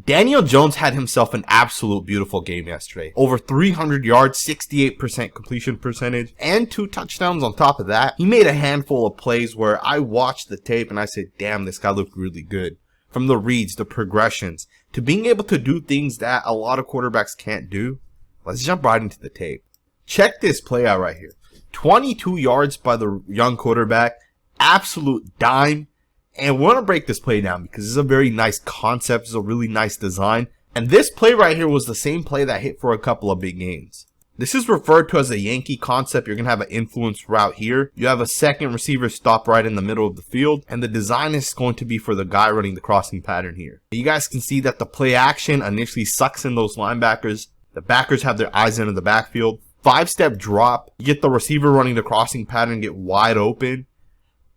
Daniel Jones had himself an absolute beautiful game yesterday. Over 300 yards, 68% completion percentage, and 2 touchdowns on top of that. He made a handful of plays where I watched the tape and I said, damn, this guy looked really good. From the reads, the progressions, to being able to do things that a lot of quarterbacks can't do. Let's jump right into the tape. Check this play out right here. 22 yards by the young quarterback. Absolute dime. And we're going to break this play down because it's a very nice concept. It's a really nice design. And this play right here was the same play that hit for a couple of big gains. This is referred to as a Yankee concept. You're going to have an influence route here. You have a second receiver stop right in the middle of the field. And the design is going to be for the guy running the crossing pattern here. You guys can see that the play action initially sucks in those linebackers. The backers have their eyes into the backfield. 5-step drop. You get the receiver running the crossing pattern get wide open.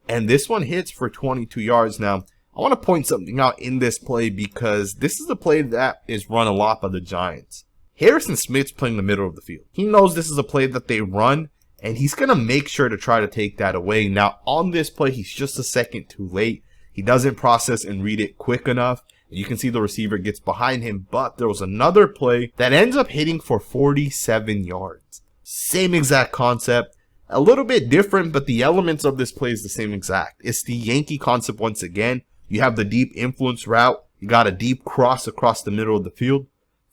And this one hits for 22 yards. Now, I want to point something out in this play because this is a play that is run a lot by the Giants. Harrison Smith's playing the middle of the field. He knows this is a play that they run, and he's going to make sure to try to take that away. Now, on this play, he's just a second too late. He doesn't process and read it quick enough. You can see the receiver gets behind him, but there was another play that ends up hitting for 47 yards. Same exact concept. A little bit different, but the elements of this play is the same exact. It's the Yankee concept once again. You have the deep influence route. You got a deep cross across the middle of the field.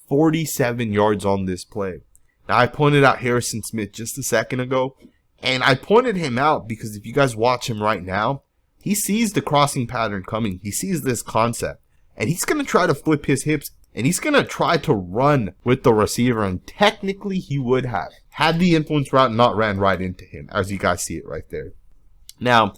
47 yards on this play. Now, I pointed out Harrison Smith just a second ago, and I pointed him out because if you guys watch him right now, he sees the crossing pattern coming. He sees this concept, and he's going to try to flip his hips, and he's going to try to run with the receiver, and technically he would have had the influence route not ran right into him, as you guys see it right there. Now,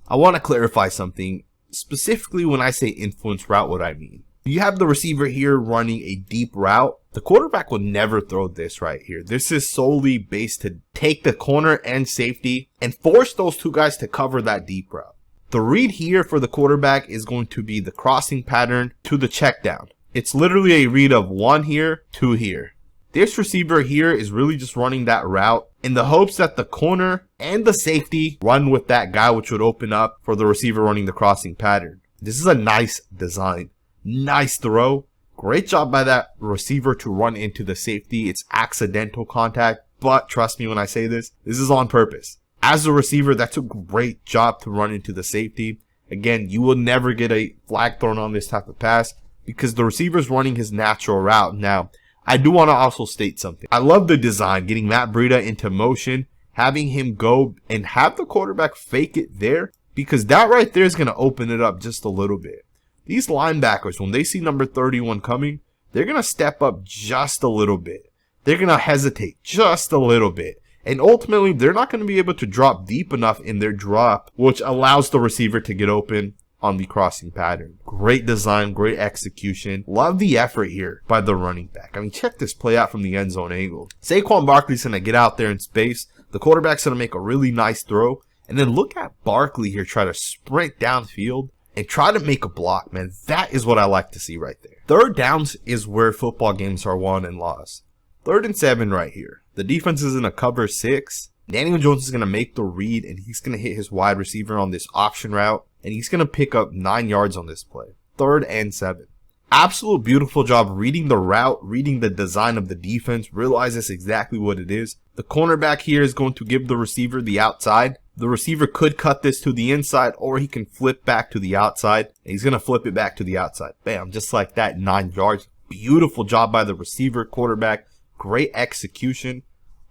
I want to clarify something. Specifically, when I say influence route, what I mean. You have the receiver here running a deep route. The quarterback would never throw this right here. This is solely based to take the corner and safety and force those two guys to cover that deep route. The read here for the quarterback is going to be the crossing pattern to the check down. It's literally a read of 1 here, 2 here. This receiver here is really just running that route in the hopes that the corner and the safety run with that guy, which would open up for the receiver running the crossing pattern. This is a nice design. Nice throw. Great job by that receiver to run into the safety. It's accidental contact, but trust me when I say this is on purpose. As a receiver, that's a great job to run into the safety. Again, you will never get a flag thrown on this type of pass because the receiver's running his natural route. Now, I do want to also state something. I love the design, getting Matt Breida into motion, having him go and have the quarterback fake it there, because that right there is going to open it up just a little bit. These linebackers, when they see number 31 coming, they're going to step up just a little bit. They're going to hesitate just a little bit. And ultimately, they're not going to be able to drop deep enough in their drop, which allows the receiver to get open on the crossing pattern. Great design, great execution. Love the effort here by the running back. I mean, check this play out from the end zone angle. Saquon Barkley's going to get out there in space. The quarterback's going to make a really nice throw. And then look at Barkley here try to sprint downfield and try to make a block, man. That is what I like to see right there. Third downs is where football games are won and lost. 3rd and 7 right here. The defense is in a cover 6. Daniel Jones is going to make the read, and he's going to hit his wide receiver on this option route, and he's going to pick up 9 yards on this play. 3rd and 7. Absolute beautiful job reading the route, reading the design of the defense, realizes exactly what it is. The cornerback here is going to give the receiver the outside. The receiver could cut this to the inside, or he can flip back to the outside. And he's going to flip it back to the outside. Bam, just like that, 9 yards. Beautiful job by the receiver, quarterback. Great execution.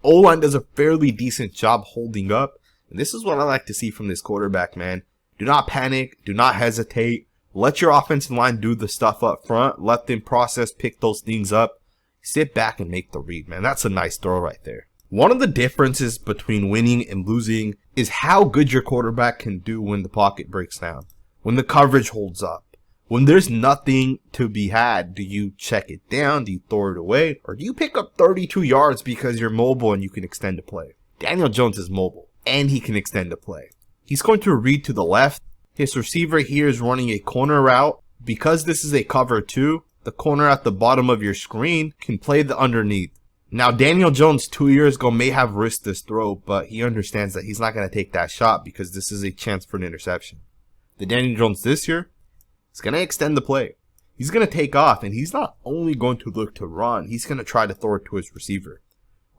O-line does a fairly decent job holding up. And this is what I like to see from this quarterback, man. Do not panic. Do not hesitate. Let your offensive line do the stuff up front. Let them process, pick those things up. Sit back and make the read, man. That's a nice throw right there. One of the differences between winning and losing is how good your quarterback can do when the pocket breaks down. When the coverage holds up. When there's nothing to be had, do you check it down? Do you throw it away? Or do you pick up 32 yards because you're mobile and you can extend a play? Daniel Jones is mobile and he can extend a play. He's going to read to the left. His receiver here is running a corner route. Because this is a cover 2, the corner at the bottom of your screen can play the underneath. Now, Daniel Jones 2 years ago may have risked this throw, but he understands that he's not going to take that shot because this is a chance for an interception. The Daniel Jones this year is going to extend the play. He's going to take off, and he's not only going to look to run, he's going to try to throw it to his receiver.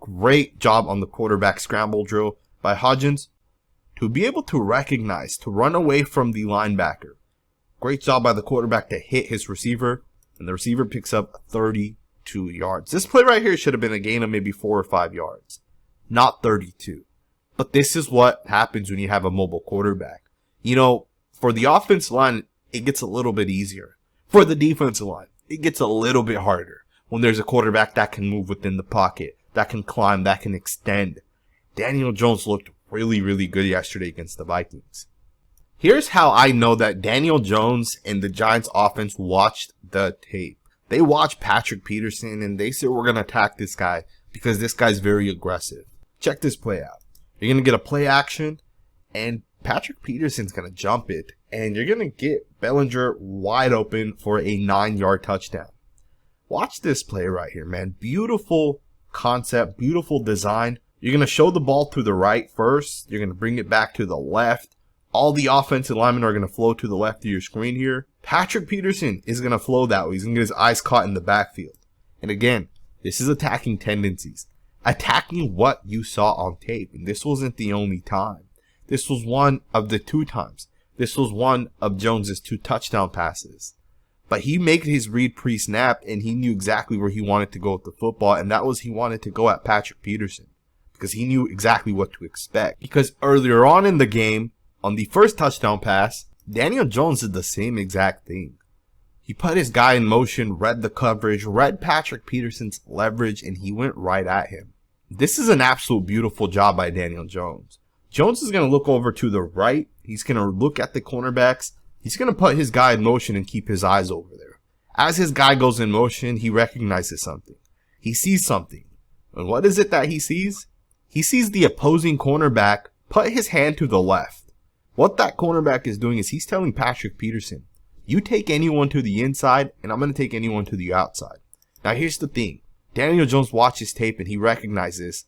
Great job on the quarterback scramble drill by Hodgins to be able to recognize, to run away from the linebacker. Great job by the quarterback to hit his receiver, and the receiver picks up 32 yards. This play right here should have been a gain of maybe 4 or 5 yards, not 32. But this is what happens when you have a mobile quarterback. You know, for the offensive line, it gets a little bit easier. For the defensive line, it gets a little bit harder when there's a quarterback that can move within the pocket, that can climb, that can extend. Daniel Jones looked really, really good yesterday against the Vikings. Here's how I know that Daniel Jones and the Giants offense watched the tape. They watched Patrick Peterson and they said, we're going to attack this guy because this guy's very aggressive. Check this play out. You're going to get a play action and Patrick Peterson's going to jump it. And you're going to get Bellinger wide open for a 9-yard touchdown. Watch this play right here, man. Beautiful concept, beautiful design. You're going to show the ball to the right first. You're going to bring it back to the left. All the offensive linemen are going to flow to the left of your screen here. Patrick Peterson is going to flow that way. He's going to get his eyes caught in the backfield. And again, this is attacking tendencies. Attacking what you saw on tape. And this wasn't the only time. This was one of the 2 times. This was one of Jones's 2 touchdown passes. But he made his read pre-snap and he knew exactly where he wanted to go with the football. And that was he wanted to go at Patrick Peterson. Because he knew exactly what to expect. Because earlier on in the game, on the first touchdown pass, Daniel Jones did the same exact thing. He put his guy in motion, read the coverage, read Patrick Peterson's leverage, and he went right at him. This is an absolute beautiful job by Daniel Jones. Jones is going to look over to the right. He's going to look at the cornerbacks. He's going to put his guy in motion and keep his eyes over there. As his guy goes in motion, he recognizes something. He sees something. And what is it that he sees? He sees the opposing cornerback put his hand to the left. What that cornerback is doing is he's telling Patrick Peterson, you take anyone to the inside, and I'm going to take anyone to the outside. Now, here's the thing. Daniel Jones watches tape, and he recognizes,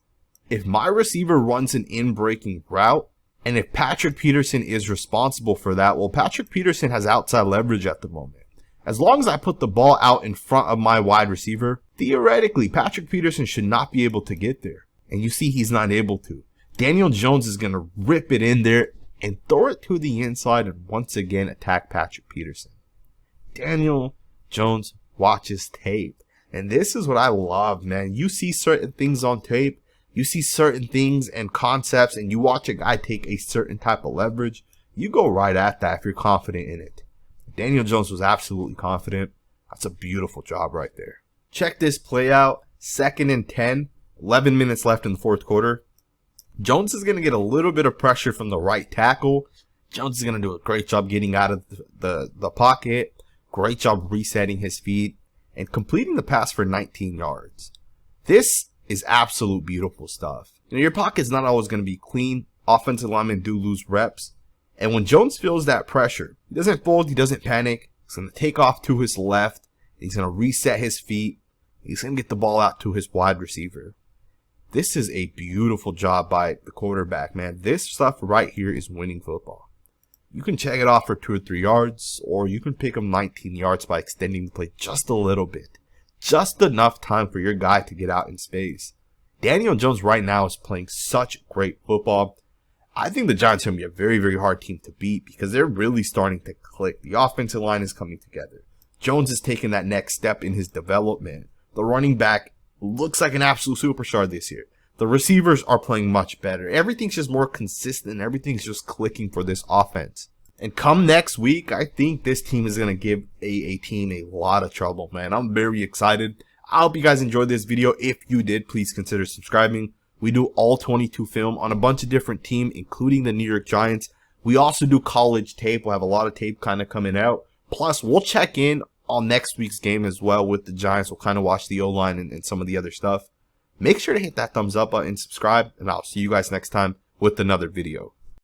if my receiver runs an in-breaking route, and if Patrick Peterson is responsible for that, well, Patrick Peterson has outside leverage at the moment. As long as I put the ball out in front of my wide receiver, theoretically, Patrick Peterson should not be able to get there. And you see he's not able to. Daniel Jones is going to rip it in there and throw it to the inside and once again attack Patrick Peterson. Daniel Jones watches tape. And this is what I love, man. You see certain things on tape. You see certain things and concepts and you watch a guy take a certain type of leverage. You go right at that if you're confident in it. Daniel Jones was absolutely confident. That's a beautiful job right there. Check this play out. 2nd and 10. 11 minutes left in the 4th quarter. Jones is going to get a little bit of pressure from the right tackle. Jones is going to do a great job getting out of the pocket. Great job resetting his feet and completing the pass for 19 yards. This is absolute beautiful stuff. You know, your pocket's not always going to be clean. Offensive linemen do lose reps. And when Jones feels that pressure, he doesn't fold, he doesn't panic. He's going to take off to his left. He's going to reset his feet. He's going to get the ball out to his wide receiver. This is a beautiful job by the quarterback, man. This stuff right here is winning football. You can check it off for 2 or 3 yards, or you can pick up 19 yards by extending the play just a little bit. Just enough time for your guy to get out in space. Daniel Jones right now is playing such great football. I think the Giants are going to be a very, very hard team to beat because they're really starting to click. The offensive line is coming together. Jones is taking that next step in his development. The running back looks like an absolute superstar this year. The receivers are playing much better. Everything's just more consistent. Everything's just clicking for this offense. And come next week, I think this team is going to give a team a lot of trouble, man. I'm very excited. I hope you guys enjoyed this video. If you did, please consider subscribing. We do all 22 film on a bunch of different teams, including the New York Giants. We also do college tape. We'll have a lot of tape kind of coming out. Plus, we'll check in on next week's game as well with the Giants. We'll kind of watch the O-line and some of the other stuff. Make sure to hit that thumbs up button, subscribe, and I'll see you guys next time with another video.